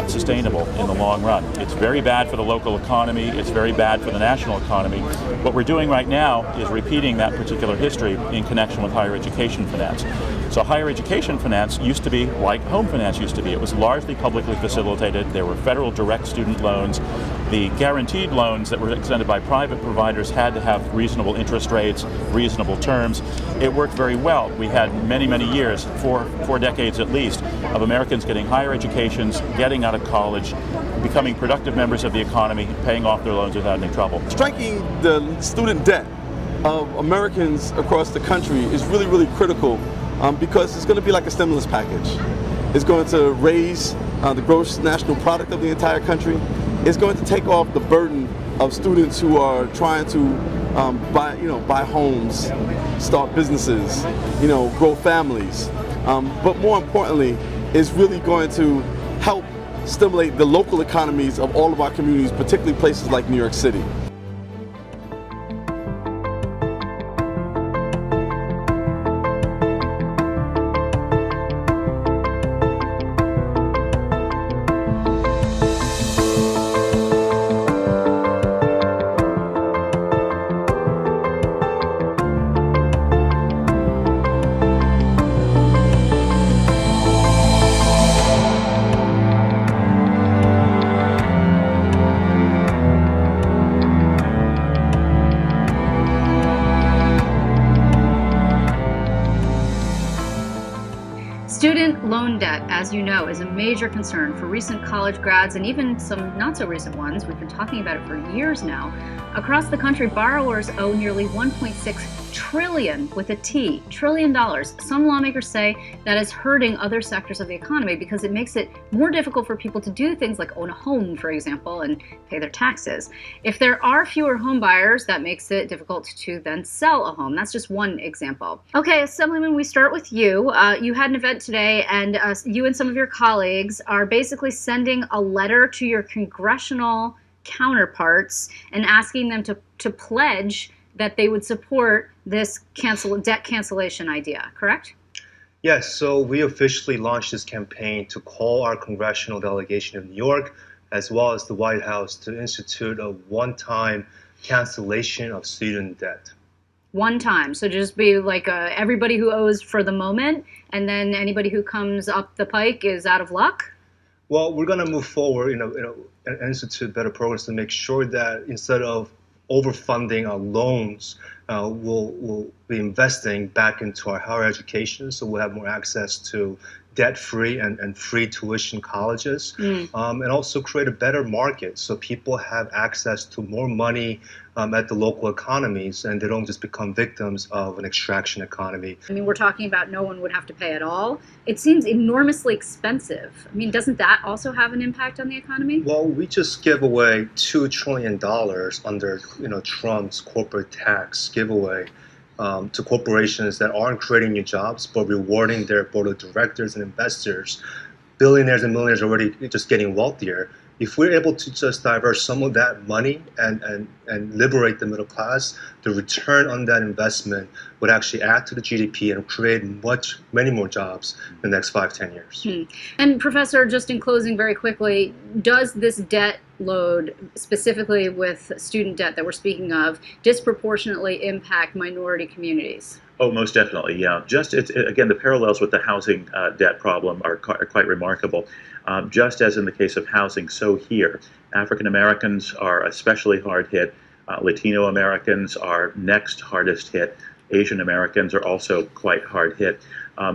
not sustainable in the long run. It's very bad for the local economy, it's very bad for the national economy. What we're doing right now is repeating that particular history in connection with higher education finance. So higher education finance used to be like home finance used to be. It was largely publicly facilitated. There were federal direct student loans. The guaranteed loans that were extended by private providers had to have reasonable interest rates, reasonable terms. It worked very well. We had many, many years, four decades at least, of Americans getting higher educations, getting out of college, becoming productive members of the economy, paying off their loans without any trouble. Striking the student debt of Americans across the country is really, really critical because it's going to be like a stimulus package. It's going to raise the gross national product of the entire country. It's going to take off the burden of students who are trying to buy homes, start businesses, grow families. But more importantly, it's really going to help stimulate the local economies of all of our communities, particularly places like New York City. Student loan debt, as you know, is a major concern for recent college grads and even some not so recent ones. We've been talking about it for years now. Across the country, borrowers owe nearly $1.6 trillion with a T, trillion dollars. Some lawmakers say that is hurting other sectors of the economy because it makes it more difficult for people to do things like own a home, for example, and pay their taxes. If there are fewer home buyers, that makes it difficult to then sell a home. That's just one example. Okay, Assemblyman, we start with you. You had an event today, and you and some of your colleagues are basically sending a letter to your congressional counterparts and asking them to pledge that they would support this debt cancellation idea, correct? Yes, so we officially launched this campaign to call our congressional delegation of New York, as well as the White House, to institute a one-time cancellation of student debt. One time, so just be like everybody who owes for the moment, and then anybody who comes up the pike is out of luck? Well, we're going to move forward, and institute better programs to make sure that instead of overfunding our loans, we'll be investing back into our higher education, so we'll have more access to debt-free and free tuition colleges, and also create a better market so people have access to more money at the local economies, and they don't just become victims of an extraction economy. I mean, we're talking about no one would have to pay at all. It seems enormously expensive. I mean, doesn't that also have an impact on the economy? Well, we just give away $2 trillion under Trump's corporate tax giveaway to corporations that aren't creating new jobs but rewarding their board of directors and investors. Billionaires and millionaires are already just getting wealthier. If we're able to just divert some of that money and liberate the middle class, the return on that investment would actually add to the GDP and create many more jobs in the next 5-10 years. And Professor, just in closing very quickly, does this debt load, specifically with student debt that we're speaking of, disproportionately impact minority communities? Oh, most definitely, yeah. Again, the parallels with the housing debt problem are quite remarkable. Just as in the case of housing, so here, African Americans are especially hard hit. Latino Americans are next hardest hit. Asian Americans are also quite hard hit.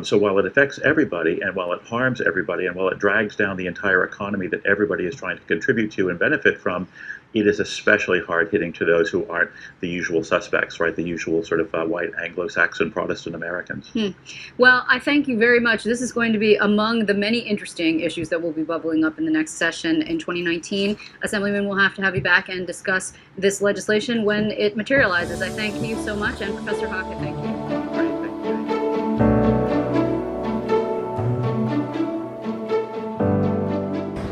So while it affects everybody, and while it harms everybody, and while it drags down the entire economy that everybody is trying to contribute to and benefit from, it is especially hard-hitting to those who aren't the usual suspects, right? The usual sort of white Anglo-Saxon Protestant Americans. Well, I thank you very much. This is going to be among the many interesting issues that will be bubbling up in the next session in 2019. Assemblyman, we'll have to have you back and discuss this legislation when it materializes. I thank you so much, and Professor Hackett, thank you.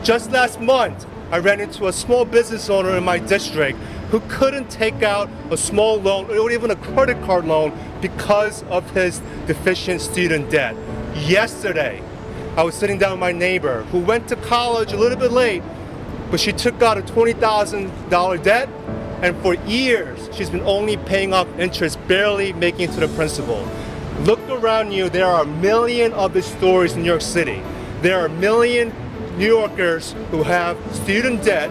Just last month, I ran into a small business owner in my district who couldn't take out a small loan or even a credit card loan because of his deficient student debt. Yesterday, I was sitting down with my neighbor who went to college a little bit late, but she took out a $20,000 debt, and for years she's been only paying off interest, barely making it to the principal. Look around you, there are a million of these stories in New York City. There are a million New Yorkers who have student debt,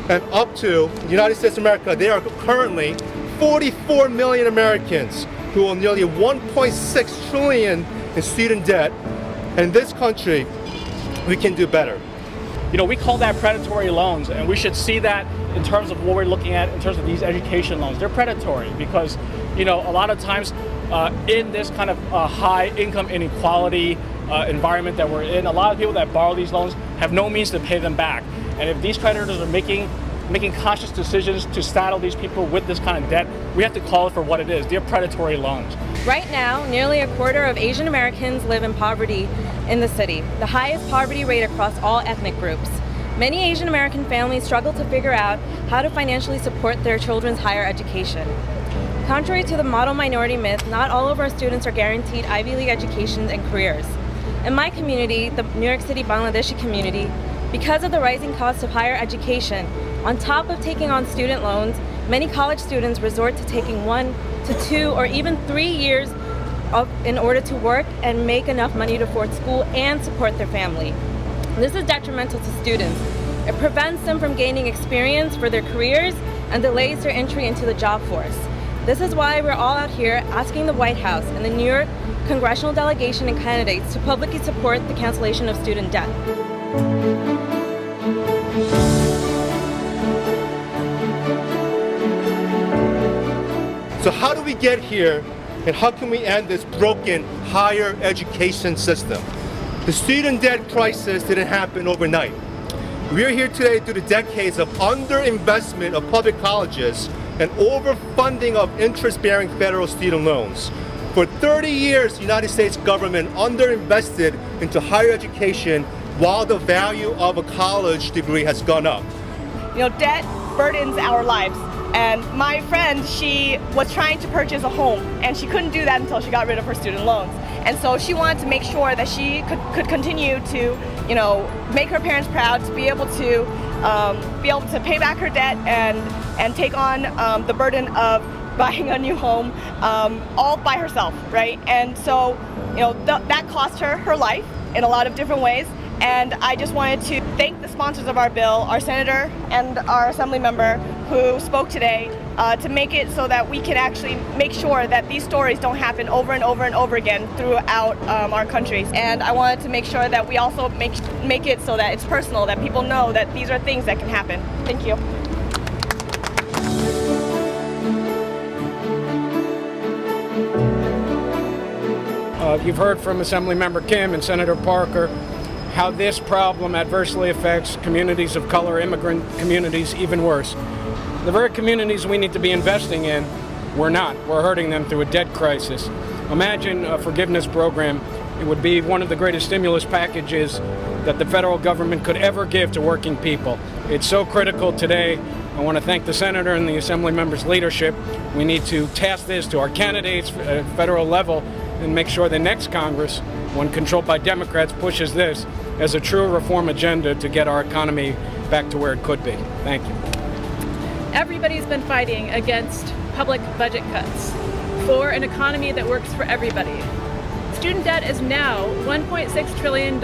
and up to the United States of America, there are currently 44 million Americans who owe nearly 1.6 trillion in student debt. And in this country, we can do better. You know, we call that predatory loans, and we should see that in terms of what we're looking at in terms of these education loans. They're predatory because, you know, a lot of times in this kind of high income inequality environment that we're in, a lot of people that borrow these loans have no means to pay them back. And if these creditors are making conscious decisions to saddle these people with this kind of debt, we have to call it for what it is. They're predatory loans. Right now, nearly a quarter of Asian Americans live in poverty in the city, the highest poverty rate across all ethnic groups. Many Asian American families struggle to figure out how to financially support their children's higher education. Contrary to the model minority myth, not all of our students are guaranteed Ivy League educations and careers. In my community, the New York City Bangladeshi community, because of the rising cost of higher education, on top of taking on student loans, many college students resort to taking 1 to 2 or even 3 years in order to work and make enough money to afford school and support their family. This is detrimental to students. It prevents them from gaining experience for their careers and delays their entry into the job force. This is why we're all out here asking the White House and the New York congressional delegation and candidates to publicly support the cancellation of student debt. So how do we get here, and how can we end this broken higher education system? The student debt crisis didn't happen overnight. We are here today due to decades of underinvestment of public colleges and overfunding of interest-bearing federal student loans. For 30 years, the United States government underinvested into higher education while the value of a college degree has gone up. You know, debt burdens our lives. And my friend, she was trying to purchase a home, and she couldn't do that until she got rid of her student loans. And so she wanted to make sure that she could continue to, you know, make her parents proud, to be able to pay back her debt and take on the burden of buying a new home all by herself, right? And so, you know, that cost her her life in a lot of different ways. And I just wanted to thank the sponsors of our bill, our senator and our assembly member who spoke today to make it so that we can actually make sure that these stories don't happen over and over and over again throughout our countries. And I wanted to make sure that we also make it so that it's personal, that people know that these are things that can happen. Thank you. You've heard from Assemblymember Kim and Senator Parker how this problem adversely affects communities of color, immigrant communities, even worse. The very communities we need to be investing in, we're not. We're hurting them through a debt crisis. Imagine a forgiveness program. It would be one of the greatest stimulus packages that the federal government could ever give to working people. It's so critical today. I want to thank the senator and the assembly members' leadership. We need to task this to our candidates at federal level and make sure the next Congress, one controlled by Democrats, pushes this as a true reform agenda to get our economy back to where it could be. Thank you. Everybody's been fighting against public budget cuts for an economy that works for everybody. Student debt is now $1.6 trillion.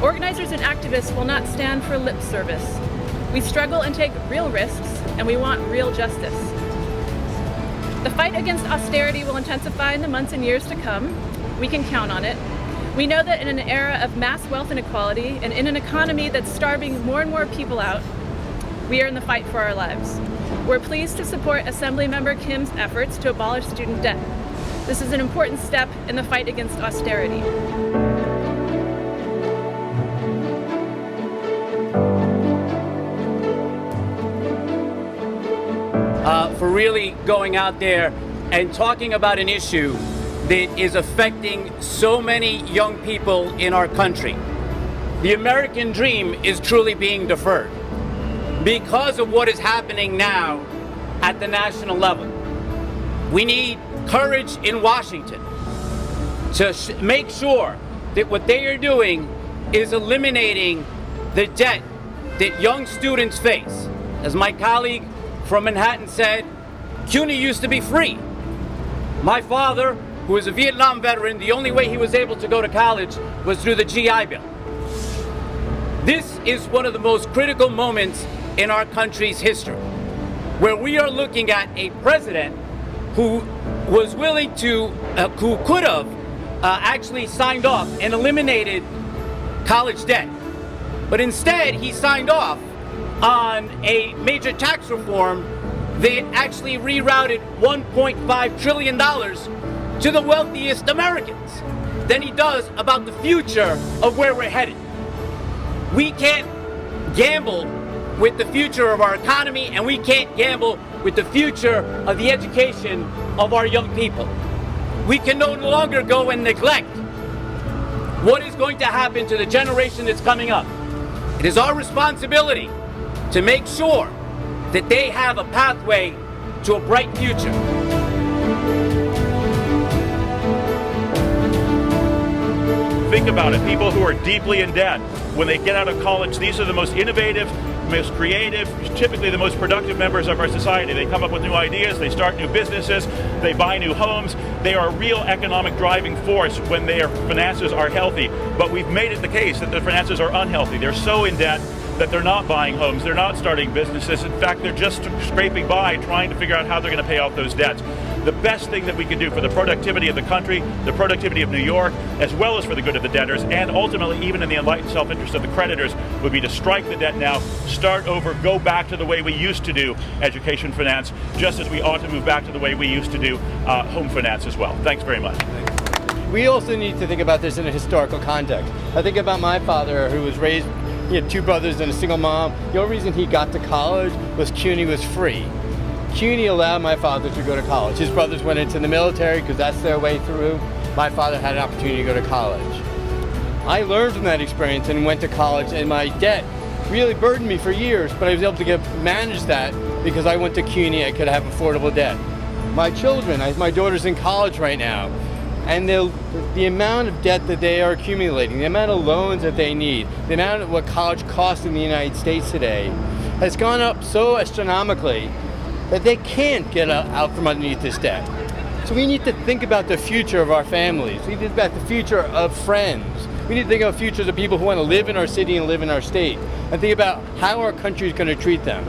Organizers and activists will not stand for lip service. We struggle and take real risks, and we want real justice. The fight against austerity will intensify in the months and years to come. We can count on it. We know that in an era of mass wealth inequality and in an economy that's starving more and more people out, we are in the fight for our lives. We're pleased to support Assemblymember Kim's efforts to abolish student debt. This is an important step in the fight against austerity. For really going out there and talking about an issue that is affecting so many young people in our country. The American dream is truly being deferred because of what is happening now at the national level. We need courage in Washington to make sure that what they are doing is eliminating the debt that young students face. As my colleague from Manhattan said, CUNY used to be free. My father, who is a Vietnam veteran, the only way he was able to go to college was through the GI Bill. This is one of the most critical moments in our country's history, where we are looking at a president who was willing to, who could have actually signed off and eliminated college debt. But instead, he signed off on a major tax reform that actually rerouted $1.5 trillion to the wealthiest Americans than he does about the future of where we're headed. We can't gamble with the future of our economy, and we can't gamble with the future of the education of our young people. We can no longer go and neglect what is going to happen to the generation that's coming up. It is our responsibility to make sure that they have a pathway to a bright future. Think about it. People who are deeply in debt, when they get out of college, these are the most innovative, most creative, typically the most productive members of our society. They come up with new ideas, they start new businesses, they buy new homes. They are a real economic driving force when their finances are healthy. But we've made it the case that their finances are unhealthy. They're so in debt that they're not buying homes, they're not starting businesses. In fact, they're just scraping by, trying to figure out how they're going to pay off those debts. The best thing that we can do for the productivity of the country, the productivity of New York, as well as for the good of the debtors, and ultimately even in the enlightened self-interest of the creditors, would be to strike the debt now, start over, go back to the way we used to do education finance, just as we ought to move back to the way we used to do home finance as well. Thanks very much. We also need to think about this in a historical context. I think about my father, who was raised, he had two brothers and a single mom. The only reason he got to college was CUNY was free. CUNY allowed my father to go to college. His brothers went into the military because that's their way through. My father had an opportunity to go to college. I learned from that experience and went to college, and my debt really burdened me for years, but I was able to manage that because I went to CUNY. I could have affordable debt. My children, my daughter's in college right now, and the amount of debt that they are accumulating, the amount of loans that they need, the amount of what college costs in the United States today has gone up so astronomically that they can't get out from underneath this debt. So we need to think about the future of our families. We need to think about the future of friends. We need to think about futures of people who want to live in our city and live in our state, and think about how our country is going to treat them.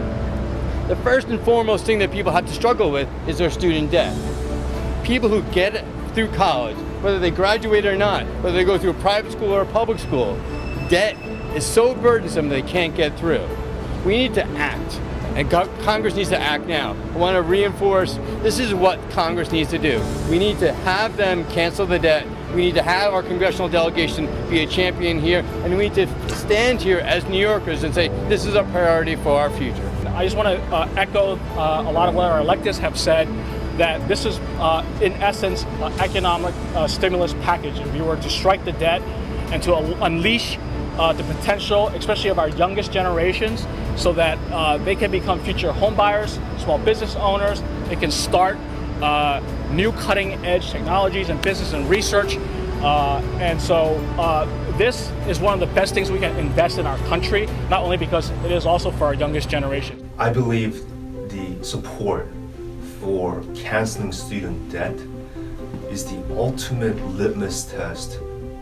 The first and foremost thing that people have to struggle with is their student debt. People who get through college, whether they graduate or not, whether they go through a private school or a public school, debt is so burdensome they can't get through. We need to act. And Congress needs to act now. I want to reinforce, this is what Congress needs to do. We need to have them cancel the debt. We need to have our congressional delegation be a champion here. And we need to stand here as New Yorkers and say, this is a priority for our future. I just want to echo a lot of what our electeds have said, that this is, in essence, an economic stimulus package. If you were to strike the debt and to unleash the potential, especially of our youngest generations, so that they can become future home buyers, small business owners. They can start new cutting-edge technologies and business and research. And so this is one of the best things we can invest in our country, not only because it is also for our youngest generation. I believe the support for canceling student debt is the ultimate litmus test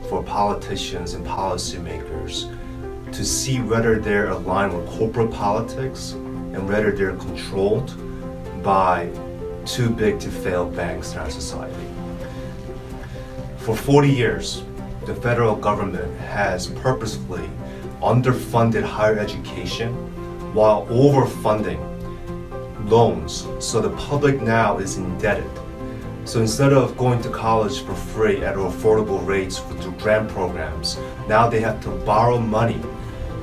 for politicians and policymakers to see whether they're aligned with corporate politics and whether they're controlled by too big to fail banks in our society. For 40 years, the federal government has purposefully underfunded higher education while overfunding loans, so the public now is indebted. So instead of going to college for free at affordable rates through grant programs, now they have to borrow money,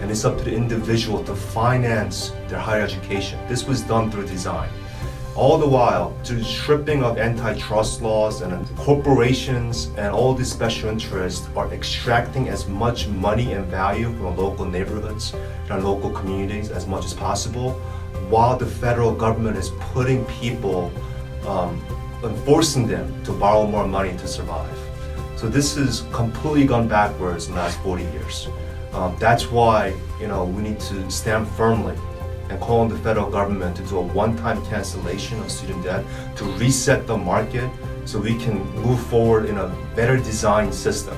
and it's up to the individual to finance their higher education. This was done through design. All the while, through the stripping of antitrust laws, and corporations and all these special interests are extracting as much money and value from local neighborhoods and our local communities as much as possible, while the federal government is putting people, enforcing them to borrow more money to survive. So this has completely gone backwards in the last 40 years. That's why we need to stand firmly and call on the federal government to do a one-time cancellation of student debt to reset the market so we can move forward in a better designed system.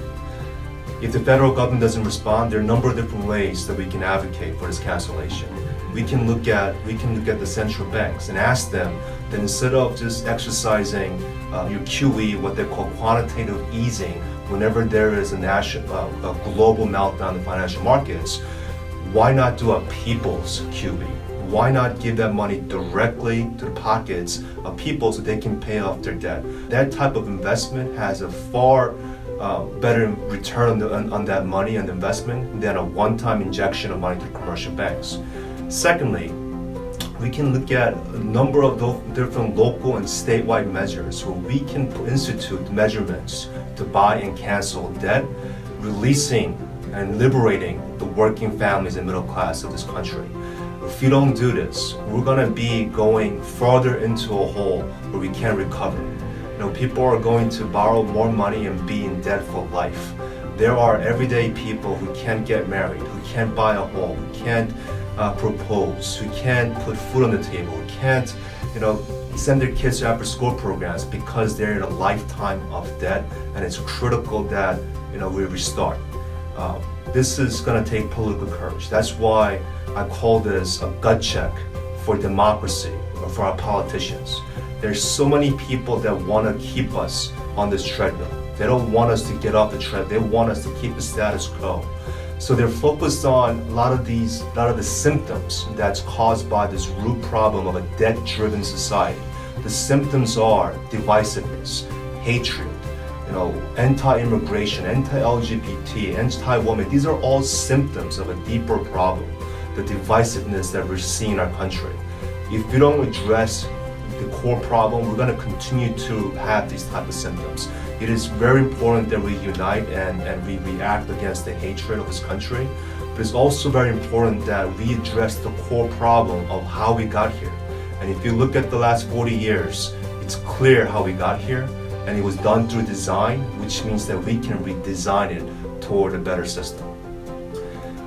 If the federal government doesn't respond, there are a number of different ways that we can advocate for this cancellation. We can look at the central banks and ask them that instead of just exercising your QE, what they call quantitative easing, whenever there is a global meltdown in the financial markets, why not do a people's QE? Why not give that money directly to the pockets of people so they can pay off their debt? That type of investment has a far better return on that money and investment than a one-time injection of money to commercial banks. Secondly, we can look at a number of different local and statewide measures where we can institute measurements to buy and cancel debt, releasing and liberating the working families and middle class of this country. If we don't do this, we're going to be going further into a hole where we can't recover. People are going to borrow more money and be in debt for life. There are everyday people who can't get married, who can't buy a home, who can't propose, who can't put food on the table, who can't, send their kids to after-school programs because they're in a lifetime of debt, and it's critical that we restart. This is going to take political courage. That's why I call this a gut check for democracy or for our politicians. There's so many people that want to keep us on this treadmill. They don't want us to get off the tread. They want us to keep the status quo. So they're focused on a lot of the symptoms that's caused by this root problem of a debt-driven society. The symptoms are divisiveness, hatred, anti-immigration, anti-LGBT, anti-woman. These are all symptoms of a deeper problem, the divisiveness that we're seeing in our country. If we don't address the core problem, we're going to continue to have these type of symptoms. It is very important that we unite and we react against the hatred of this country, but it's also very important that we address the core problem of how we got here. And if you look at the last 40 years, it's clear how we got here, and it was done through design, which means that we can redesign it toward a better system.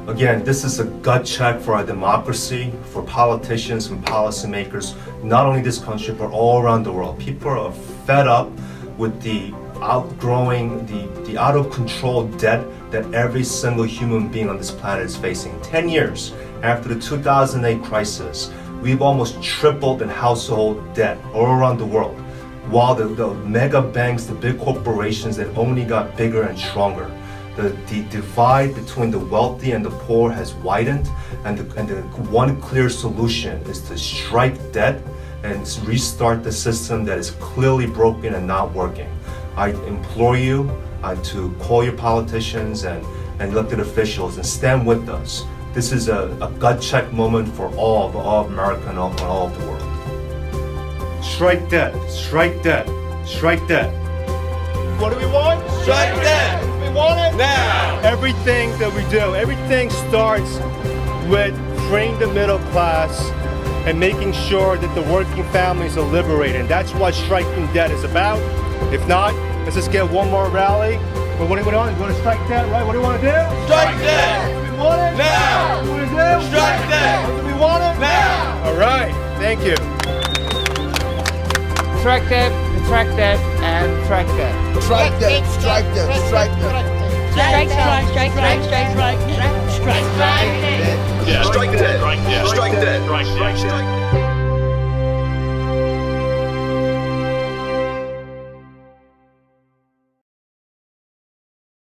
Again, this is a gut check for our democracy, for politicians and policymakers, not only this country, but all around the world. People are fed up with the outgrowing, the out of control debt that every single human being on this planet is facing. 10 years after the 2008 crisis, we've almost tripled in household debt all around the world, while the mega banks, the big corporations, that only got bigger and stronger. The divide between the wealthy and the poor has widened, and the one clear solution is to strike debt and restart the system that is clearly broken and not working. I implore you to call your politicians and elected officials and stand with us. This is a gut check moment for all of America and all of the world. Strike debt, strike debt, strike debt. What do we want? Strike debt. We want it now. Everything that we do, everything starts with freeing the middle class and making sure that the working families are liberated. That's what striking debt is about. If not, let's just get one more rally. But what do we want? You want to strike debt, right? What do we want to do? Strike debt. Do we want it? Now. What do we want to do? Strike debt. Do we want it? Now. All right. Thank you. Strike debt, and strike debt. Strike debt. Strike debt. Strike debt. Strike, strike, strike, strike, strike, strike, strike, strike, strike. Yeah. Strike debt. Strike debt. Strike debt.